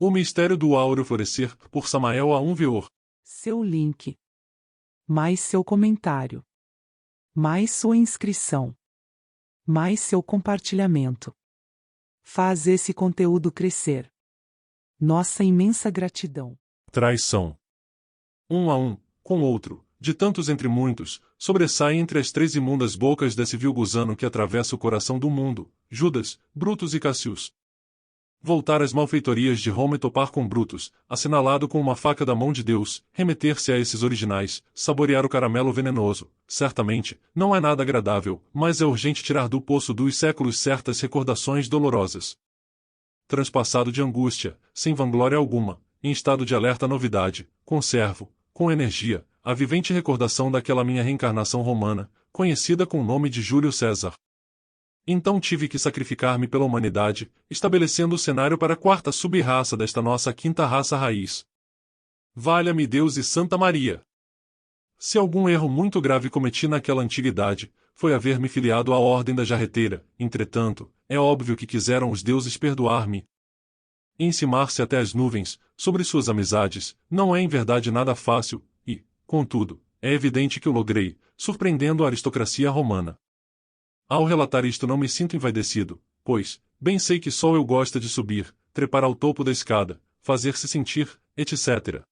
O Mistério do Áureo Florescer, por Samael Aun Weor. Seu link. Mais seu comentário. Mais sua inscrição. Mais seu compartilhamento. Faz esse conteúdo crescer. Nossa imensa gratidão. Traição. Um a um, com outro, de tantos entre muitos, sobressai entre as 3 imundas bocas desse vil gusano que atravessa o coração do mundo, Judas, Brutus e Cassius. Voltar às malfeitorias de Roma e topar com Brutus, assinalado com uma faca da mão de Deus, remeter-se a esses originais, saborear o caramelo venenoso, certamente, não é nada agradável, mas é urgente tirar do poço dos séculos certas recordações dolorosas. Transpassado de angústia, sem vanglória alguma, em estado de alerta novidade, conservo, com energia, a vivente recordação daquela minha reencarnação romana, conhecida com o nome de Júlio César. Então tive que sacrificar-me pela humanidade, estabelecendo o cenário para a 4ª sub-raça desta nossa 5ª raça raiz. Valha-me Deus e Santa Maria! Se algum erro muito grave cometi naquela antiguidade, foi haver me filiado à ordem da jarreteira, entretanto, é óbvio que quiseram os deuses perdoar-me. Encimar-se até as nuvens, sobre suas amizades, não é em verdade nada fácil, e, contudo, é evidente que o logrei, surpreendendo a aristocracia romana. Ao relatar isto não me sinto envaidecido, pois, bem sei que só eu gosto de subir, trepar ao topo da escada, fazer-se sentir, etc.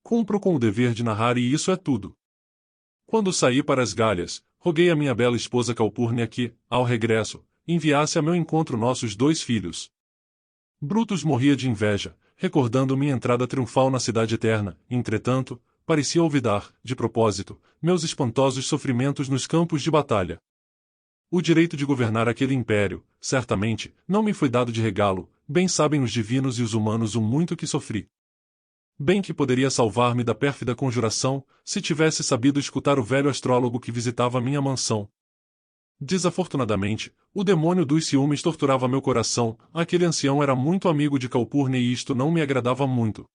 Cumpro com o dever de narrar e isso é tudo. Quando saí para as Galhas, roguei a minha bela esposa Calpurnia que, ao regresso, enviasse a meu encontro nossos 2 filhos. Brutus morria de inveja, recordando minha entrada triunfal na cidade eterna, entretanto, parecia olvidar, de propósito, meus espantosos sofrimentos nos campos de batalha. O direito de governar aquele império, certamente, não me foi dado de regalo, bem sabem os divinos e os humanos o muito que sofri. Bem que poderia salvar-me da pérfida conjuração, se tivesse sabido escutar o velho astrólogo que visitava minha mansão. Desafortunadamente, o demônio dos ciúmes torturava meu coração, aquele ancião era muito amigo de Calpurnia e isto não me agradava muito.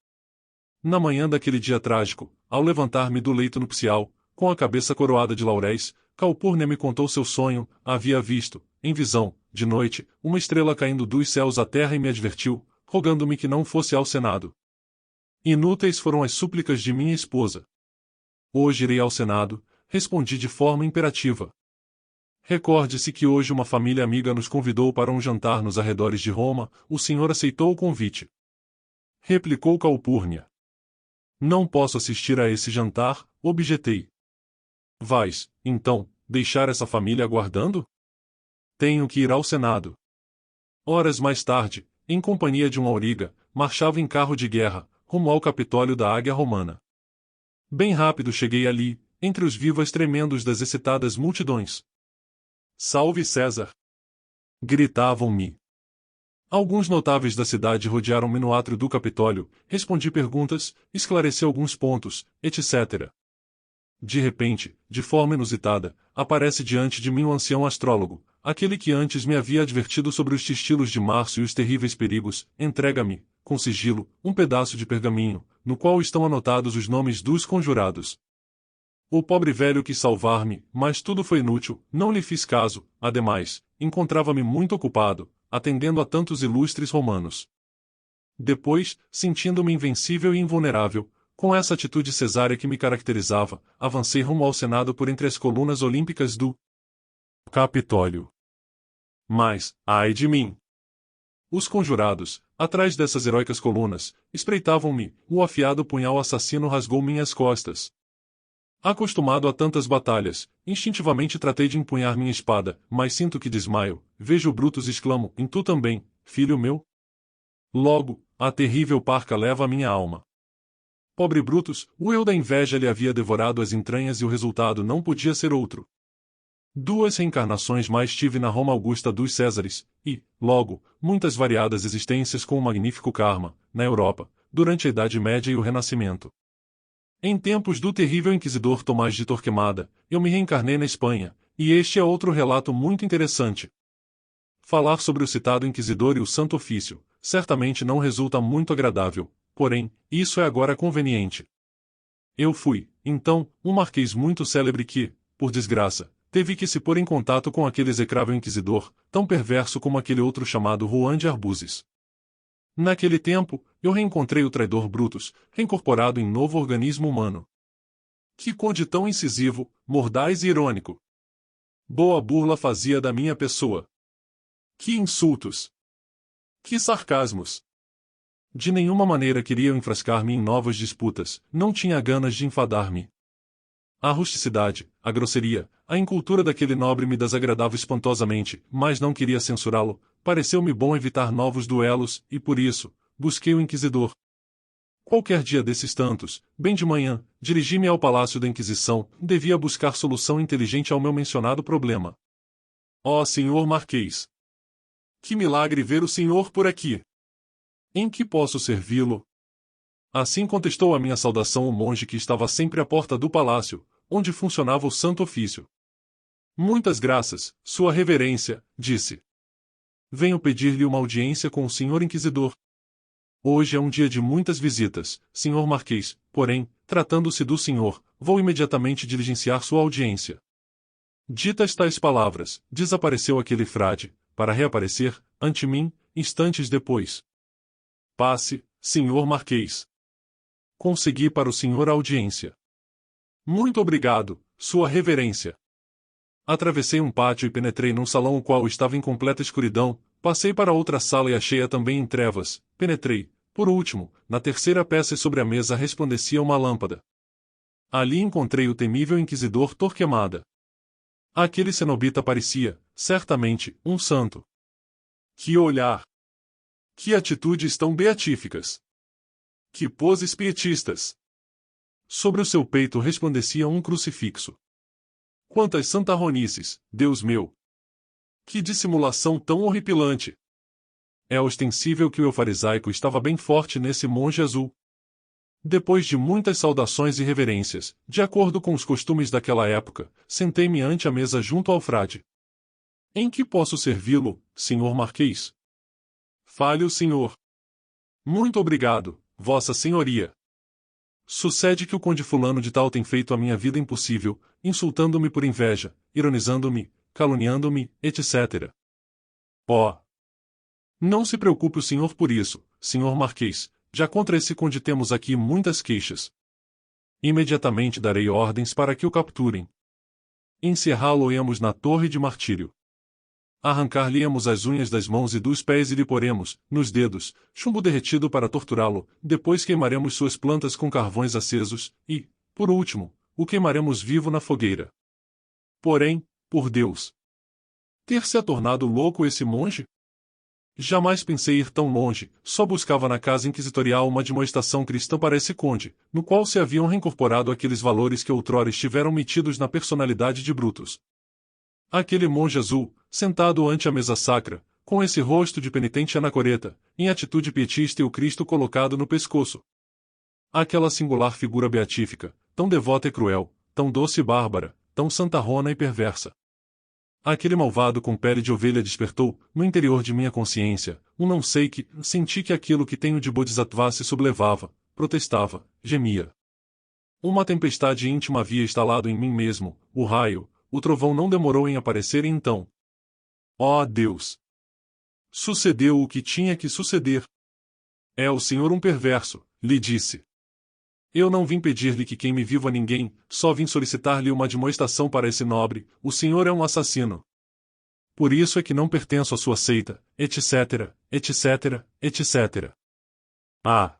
Na manhã daquele dia trágico, ao levantar-me do leito nupcial, com a cabeça coroada de lauréis, Calpurnia me contou seu sonho, havia visto, em visão, de noite, uma estrela caindo dos céus à terra e me advertiu, rogando-me que não fosse ao Senado. Inúteis foram as súplicas de minha esposa. Hoje irei ao Senado, respondi de forma imperativa. Recorde-se que hoje uma família amiga nos convidou para um jantar nos arredores de Roma, o senhor aceitou o convite. Replicou Calpurnia. Não posso assistir a esse jantar, objetei. Vais, então, deixar essa família aguardando? Tenho que ir ao Senado. Horas mais tarde, em companhia de um auriga, marchava em carro de guerra, rumo ao Capitólio da Águia Romana. Bem rápido cheguei ali, entre os vivas tremendos das excitadas multidões. Salve César! Gritavam-me. Alguns notáveis da cidade rodearam-me no átrio do Capitólio, respondi perguntas, esclareci alguns pontos, etc. De repente, de forma inusitada, aparece diante de mim o ancião astrólogo, aquele que antes me havia advertido sobre os tistilos de março e os terríveis perigos, entrega-me, com sigilo, um pedaço de pergaminho, no qual estão anotados os nomes dos conjurados. O pobre velho quis salvar-me, mas tudo foi inútil, não lhe fiz caso, ademais, encontrava-me muito ocupado, atendendo a tantos ilustres romanos. Depois, sentindo-me invencível e invulnerável, com essa atitude cesárea que me caracterizava, avancei rumo ao Senado por entre as colunas olímpicas do Capitólio. Mas, ai de mim! Os conjurados, atrás dessas heróicas colunas, espreitavam-me, o afiado punhal assassino rasgou minhas costas. Acostumado a tantas batalhas, instintivamente tratei de empunhar minha espada, mas sinto que desmaio, vejo Brutus e exclamo, e tu também, filho meu? Logo, a terrível parca leva a minha alma. Pobre Brutus, o eu da inveja lhe havia devorado as entranhas e o resultado não podia ser outro. 2 reencarnações mais tive na Roma Augusta dos Césares, e, logo, muitas variadas existências com um magnífico karma, na Europa, durante a Idade Média e o Renascimento. Em tempos do terrível inquisidor Tomás de Torquemada, eu me reencarnei na Espanha, e este é outro relato muito interessante. Falar sobre o citado inquisidor e o Santo Ofício, certamente não resulta muito agradável, porém, isso é agora conveniente. Eu fui, então, um marquês muito célebre que, por desgraça, teve que se pôr em contato com aquele execrável inquisidor, tão perverso como aquele outro chamado Juan de Arbuses. Naquele tempo, eu reencontrei o traidor Brutus, reincorporado em novo organismo humano. Que conde tão incisivo, mordaz e irônico! Boa burla fazia da minha pessoa. Que insultos! Que sarcasmos! De nenhuma maneira queria eu enfrascar-me em novas disputas, não tinha ganas de enfadar-me. A rusticidade, a grosseria, a incultura daquele nobre me desagradava espantosamente, mas não queria censurá-lo, pareceu-me bom evitar novos duelos, e por isso, busquei o inquisidor. Qualquer dia desses tantos, bem de manhã, dirigi-me ao Palácio da Inquisição, devia buscar solução inteligente ao meu mencionado problema. Ó senhor Marquês! Que milagre ver o senhor por aqui! Em que posso servi-lo? Assim contestou a minha saudação o monge que estava sempre à porta do palácio, onde funcionava o santo ofício. Muitas graças, sua reverência, disse. Venho pedir-lhe uma audiência com o senhor inquisidor. Hoje é um dia de muitas visitas, senhor Marquês, porém, tratando-se do senhor, vou imediatamente diligenciar sua audiência. Ditas tais palavras, desapareceu aquele frade, para reaparecer, ante mim, instantes depois. Passe, senhor Marquês. Consegui para o senhor a audiência. Muito obrigado, sua reverência. Atravessei um pátio e penetrei num salão o qual estava em completa escuridão, passei para outra sala e achei-a também em trevas, penetrei, por último, na terceira peça e sobre a mesa resplandecia uma lâmpada. Ali encontrei o temível inquisidor Torquemada. Aquele cenobita parecia, certamente, um santo. Que olhar! Que atitudes tão beatíficas! Que poses pietistas! Sobre o seu peito resplandecia um crucifixo. Quantas santarronices, Deus meu! Que dissimulação tão horripilante! É ostensível que o eu farisaico estava bem forte nesse monge azul. Depois de muitas saudações e reverências, de acordo com os costumes daquela época, sentei-me ante a mesa junto ao frade. Em que posso servi-lo, senhor Marquês? Fale o senhor. Muito obrigado, vossa senhoria. Sucede que o conde fulano de tal tem feito a minha vida impossível, insultando-me por inveja, ironizando-me, caluniando-me, etc. Oh! Não se preocupe o senhor por isso, senhor Marquês, já contra esse conde temos aqui muitas queixas. Imediatamente darei ordens para que o capturem. Encerrá-lo-emos na torre de martírio. Arrancar-lhe-emos as unhas das mãos e dos pés e lhe poremos, nos dedos, chumbo derretido para torturá-lo, depois queimaremos suas plantas com carvões acesos, e, por último, o queimaremos vivo na fogueira. Porém, por Deus! Ter-se tornado louco esse monge? Jamais pensei ir tão longe, só buscava na casa inquisitorial uma admoestação cristã para esse conde, no qual se haviam reincorporado aqueles valores que outrora estiveram metidos na personalidade de Brutus. Aquele monge azul, sentado ante a mesa sacra, com esse rosto de penitente anacoreta, em atitude pietista e o Cristo colocado no pescoço. Aquela singular figura beatífica, tão devota e cruel, tão doce e bárbara, tão santarrona e perversa. Aquele malvado com pele de ovelha despertou, no interior de minha consciência, um não sei que, senti que aquilo que tenho de Bodhisattva se sublevava, protestava, gemia. Uma tempestade íntima havia instalado em mim mesmo, o raio, o trovão não demorou em aparecer e então. Ó Deus! Sucedeu o que tinha que suceder. É o senhor um perverso, lhe disse. Eu não vim pedir-lhe que queime vivo a ninguém, só vim solicitar-lhe uma admoestação para esse nobre, o senhor é um assassino. Por isso é que não pertenço à sua seita, etc, etc, etc. Ah!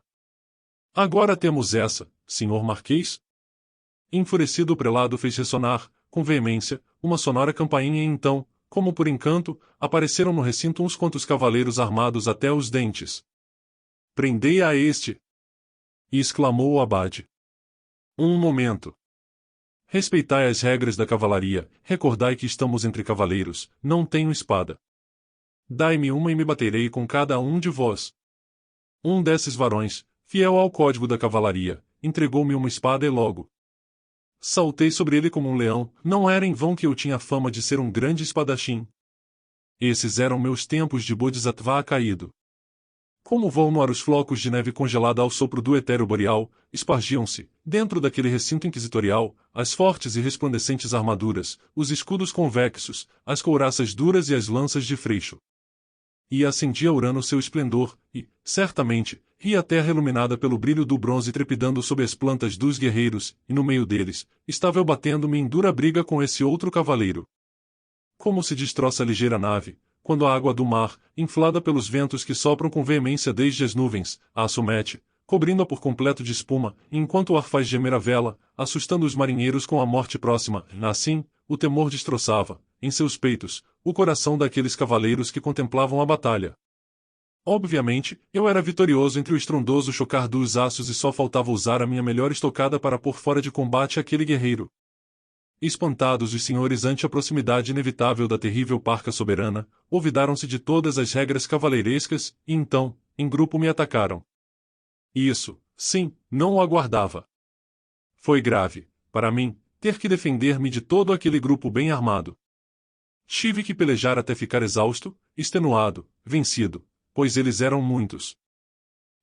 Agora temos essa, senhor Marquês? Enfurecido o prelado fez ressonar, com veemência, uma sonora campainha e então, como por encanto, apareceram no recinto uns quantos cavaleiros armados até os dentes. Prendei a este! Exclamou o abade. Um momento. Respeitai as regras da cavalaria, recordai que estamos entre cavaleiros, não tenho espada. Dai-me uma e me baterei com cada um de vós. Um desses varões, fiel ao código da cavalaria, entregou-me uma espada e logo. Saltei sobre ele como um leão, não era em vão que eu tinha fama de ser um grande espadachim. Esses eram meus tempos de Bodhisattva caído. Como vão no ar os flocos de neve congelada ao sopro do etéreo boreal, espargiam-se, dentro daquele recinto inquisitorial, as fortes e resplandecentes armaduras, os escudos convexos, as couraças duras e as lanças de freixo. E acendia Urano seu esplendor, e, certamente, ria a terra iluminada pelo brilho do bronze trepidando sob as plantas dos guerreiros, e no meio deles, estava eu batendo-me em dura briga com esse outro cavaleiro. Como se destroça a ligeira nave, quando a água do mar, inflada pelos ventos que sopram com veemência desde as nuvens, a assomete, cobrindo-a por completo de espuma, enquanto o ar faz gemer a vela, assustando os marinheiros com a morte próxima. Assim, o temor destroçava, em seus peitos, o coração daqueles cavaleiros que contemplavam a batalha. Obviamente, eu era vitorioso entre o estrondoso chocar dos aços e só faltava usar a minha melhor estocada para pôr fora de combate aquele guerreiro. Espantados os senhores ante a proximidade inevitável da terrível parca soberana, olvidaram-se de todas as regras cavaleirescas, e então, em grupo me atacaram. Isso, sim, não o aguardava. Foi grave, para mim, ter que defender-me de todo aquele grupo bem armado. Tive que pelejar até ficar exausto, extenuado, vencido, pois eles eram muitos.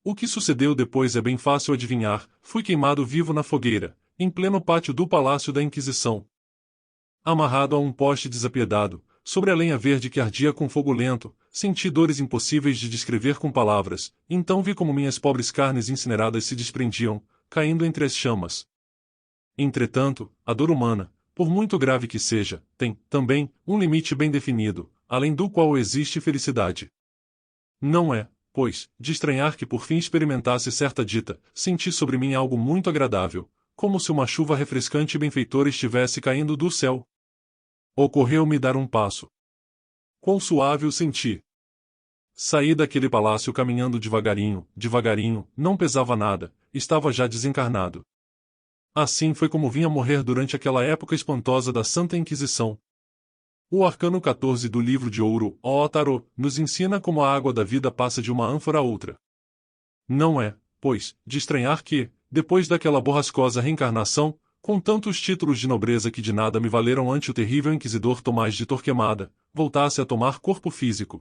O que sucedeu depois é bem fácil adivinhar. Fui queimado vivo na fogueira, em pleno pátio do Palácio da Inquisição. Amarrado a um poste desapiedado, sobre a lenha verde que ardia com fogo lento, senti dores impossíveis de descrever com palavras, então vi como minhas pobres carnes incineradas se desprendiam, caindo entre as chamas. Entretanto, a dor humana, por muito grave que seja, tem, também, um limite bem definido, além do qual existe felicidade. Não é, pois, de estranhar que por fim experimentasse certa dita, senti sobre mim algo muito agradável, como se uma chuva refrescante e benfeitora estivesse caindo do céu. Ocorreu-me dar um passo. Quão suave o senti! Saí daquele palácio caminhando devagarinho, devagarinho, não pesava nada, estava já desencarnado. Assim foi como vim a morrer durante aquela época espantosa da Santa Inquisição. O arcano 14 do livro de ouro, ó Tarô, nos ensina como a água da vida passa de uma ânfora a outra. Não é, pois, de estranhar que, depois daquela borrascosa reencarnação, com tantos títulos de nobreza que de nada me valeram ante o terrível inquisidor Tomás de Torquemada, voltasse a tomar corpo físico.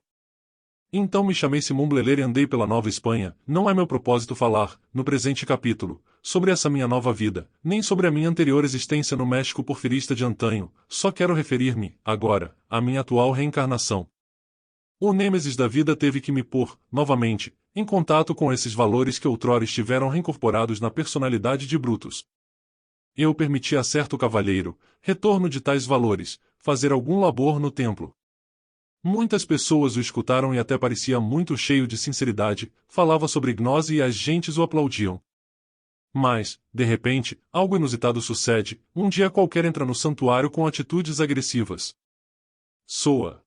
Então me chamei Simão Bleler e andei pela Nova Espanha. Não é meu propósito falar, no presente capítulo, sobre essa minha nova vida, nem sobre a minha anterior existência no México porfirista de antanho, só quero referir-me, agora, à minha atual reencarnação. O nêmesis da vida teve que me pôr, novamente, em contato com esses valores que outrora estiveram reincorporados na personalidade de Brutus. Eu permiti a certo cavalheiro, retorno de tais valores, fazer algum labor no templo. Muitas pessoas o escutaram e até parecia muito cheio de sinceridade, falava sobre gnose e as gentes o aplaudiam. Mas, de repente, algo inusitado sucede, um dia qualquer entra no santuário com atitudes agressivas. Soa.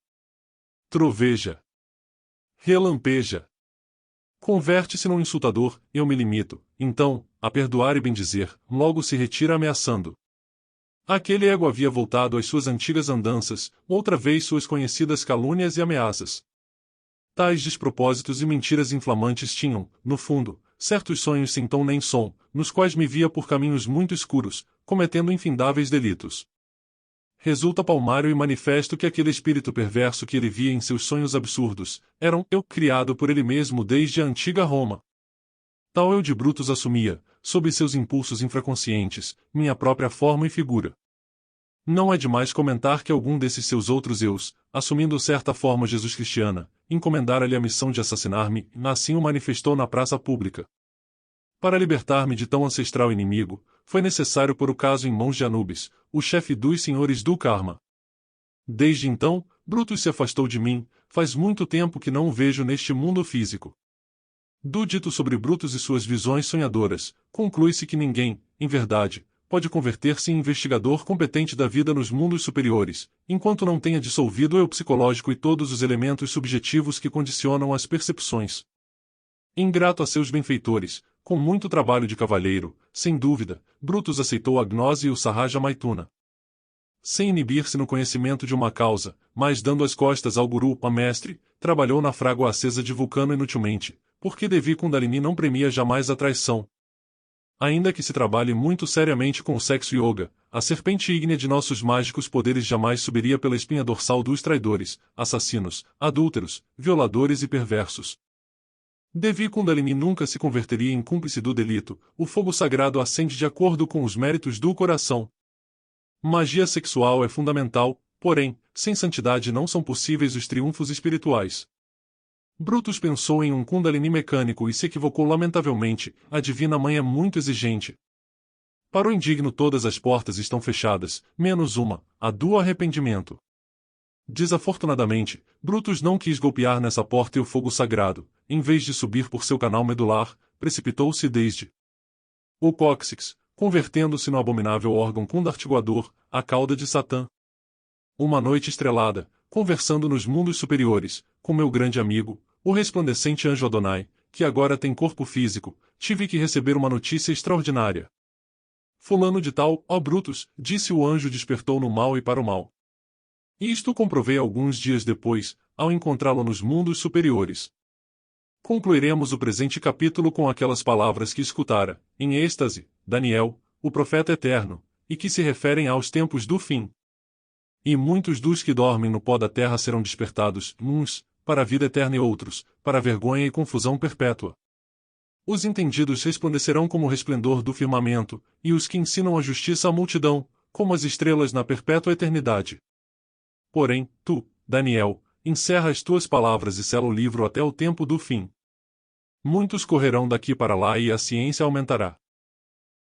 Troveja. Relampeja. Converte-se num insultador, eu me limito, então, a perdoar e bendizer, logo se retira ameaçando. Aquele ego havia voltado às suas antigas andanças, outra vez suas conhecidas calúnias e ameaças. Tais despropósitos e mentiras inflamantes tinham, no fundo, certos sonhos sem tom nem som, nos quais me via por caminhos muito escuros, cometendo infindáveis delitos. Resulta palmário e manifesto que aquele espírito perverso que ele via em seus sonhos absurdos, era um eu criado por ele mesmo desde a antiga Roma. Tal eu de Brutus assumia, sob seus impulsos infraconscientes, minha própria forma e figura. Não é demais comentar que algum desses seus outros eus, assumindo certa forma Jesus-cristiana, encomendara-lhe a missão de assassinar-me, assim o manifestou na praça pública. Para libertar-me de tão ancestral inimigo, foi necessário pôr o caso em mãos de Anubis, o chefe dos senhores do Karma. Desde então, Brutus se afastou de mim, faz muito tempo que não o vejo neste mundo físico. Do dito sobre Brutus e suas visões sonhadoras, conclui-se que ninguém, em verdade, pode converter-se em investigador competente da vida nos mundos superiores, enquanto não tenha dissolvido o eu psicológico e todos os elementos subjetivos que condicionam as percepções. Ingrato a seus benfeitores, com muito trabalho de cavalheiro, sem dúvida, Brutus aceitou a gnose e o Sahaja Maituna. Sem inibir-se no conhecimento de uma causa, mas dando as costas ao guru, a mestre, trabalhou na frágua acesa de Vulcano inutilmente, porque Devi Kundalini não premia jamais a traição. Ainda que se trabalhe muito seriamente com o sexo yoga, a serpente ígnea de nossos mágicos poderes jamais subiria pela espinha dorsal dos traidores, assassinos, adúlteros, violadores e perversos. Devi Kundalini nunca se converteria em cúmplice do delito, o fogo sagrado acende de acordo com os méritos do coração. Magia sexual é fundamental, porém, sem santidade não são possíveis os triunfos espirituais. Brutus pensou em um Kundalini mecânico e se equivocou lamentavelmente, a divina mãe é muito exigente. Para o indigno todas as portas estão fechadas, menos uma, a do arrependimento. Desafortunadamente, Brutus não quis golpear nessa porta e o fogo sagrado, em vez de subir por seu canal medular, precipitou-se desde o cóccix, convertendo-se no abominável órgão kundartiguador, a cauda de Satã. Uma noite estrelada, conversando nos mundos superiores, com meu grande amigo, o resplandecente anjo Adonai, que agora tem corpo físico, tive que receber uma notícia extraordinária. Fulano de tal, ó Brutus, disse o anjo, despertou no mal e para o mal. Isto comprovei alguns dias depois, ao encontrá-lo nos mundos superiores. Concluiremos o presente capítulo com aquelas palavras que escutara, em êxtase, Daniel, o profeta eterno, e que se referem aos tempos do fim. E muitos dos que dormem no pó da terra serão despertados, uns, para a vida eterna e outros, para a vergonha e confusão perpétua. Os entendidos resplandecerão como o resplendor do firmamento, e os que ensinam a justiça à multidão, como as estrelas na perpétua eternidade. Porém, tu, Daniel, encerra as tuas palavras e sela o livro até o tempo do fim. Muitos correrão daqui para lá e a ciência aumentará.